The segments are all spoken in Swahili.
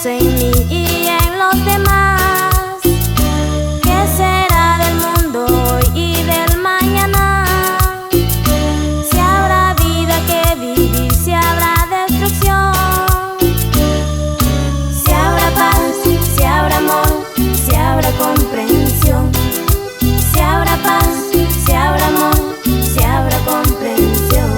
pienso en mí y en los demás. ¿Qué será del mundo hoy y del mañana? Si habrá vida que vivir, si habrá destrucción, si habrá paz, si habrá amor, si habrá comprensión, si habrá paz, si habrá amor, si habrá comprensión.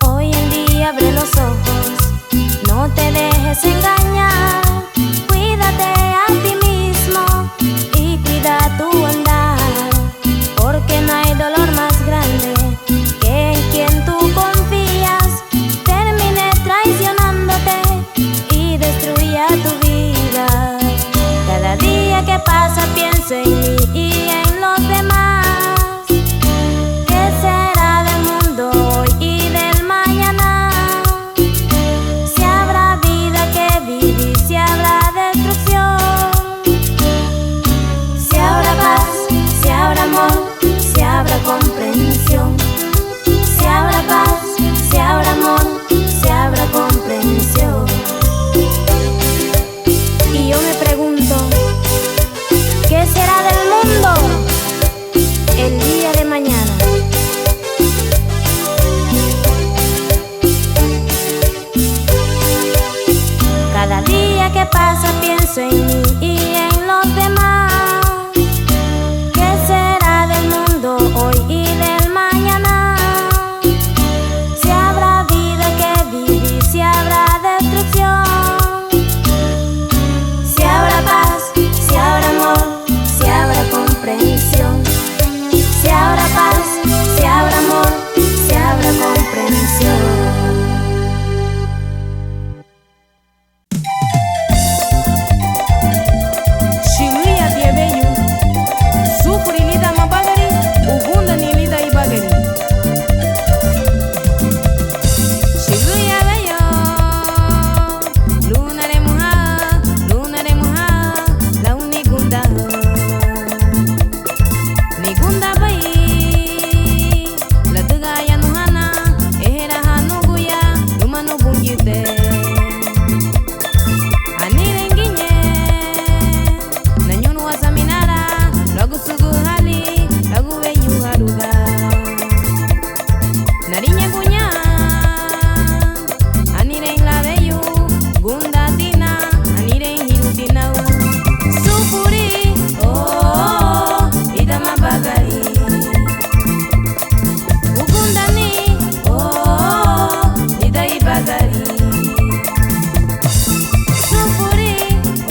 Hoy en día abre los ojos, no te dejes engañar. Cuídate a ti mismo y cuida tu andar, porque no hay dolor más grande que en quien tú confías termine traicionándote y destruya tu vida. Cada día que pasa pienso en mí y en los demás. ¿Qué será del mundo hoy y del mañana? Si habrá vida que vivir, si habrá destrucción, si habrá paz, si habrá amor, si habrá comprensión, si habrá paz, si habrá amor, si habrá comprensión. Y yo me pregunto, ¿qué será del mundo el día de mañana? Cada día que pasa pienso en mí y en los demás. ¿Qué será del mundo hoy y del mañana? Si habrá vida que vivir, si habrá destrucción, si habrá paz, si habrá amor, si habrá comprensión, si habrá paz, si habrá amor, si habrá comprensión. Shiluya diebeyu, sufurilida mabagari, ugunda nilida ibagari. Shiluya beyo, luna de muha, la unigunda. Nigunda bayi, la tuga ya nuhana, ehera hanuguya, luma nubungite. Anirenginye, nanyunu wasaminara, lagu sugu hali, lagu wenyu haruga. Narinya gunya, anireng laveyu, gunda tina, anireng hirutinau. Sufuri, oh, idama bagari. Ugundani, oh, idai bagari. Sufuri,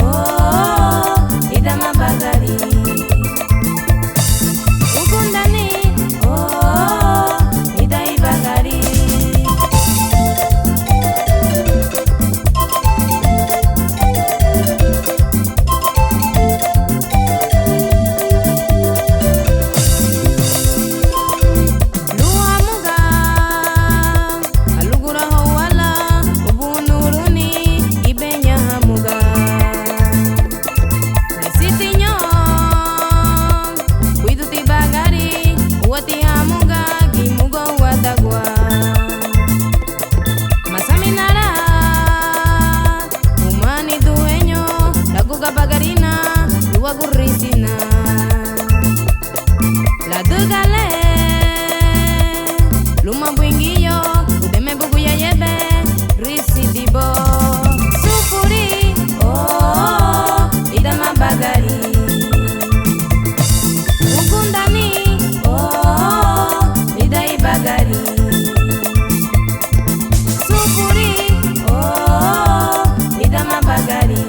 oh, idama bagari. Ugundani, oh, idai bagari. Luamuga, alugura hawala, ubunuruni, ibenya hamuga. Resitinyo, kuiduti bagari, uwati hamuga, kimugo watagwa. Masaminara, umani dueño, laguga bagarina, luagurisina. La dugale, luma buingillo, udeme buguya yebe, risidibo. Sufuri, oh, idama bagari. Ugundani, oh, idai bagari. Sufuri, oh, idama bagari.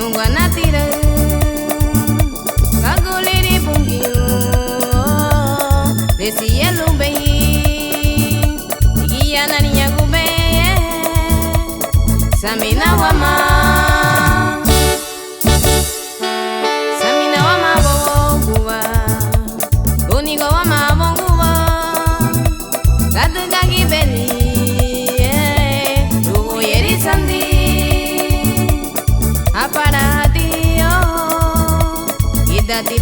nunguanatira kaguliri pungiu decía lumbe igiyana niña gube samina wama boguba unigo wama bonguba katuga gibeli lugo yeri sandi apara dio idati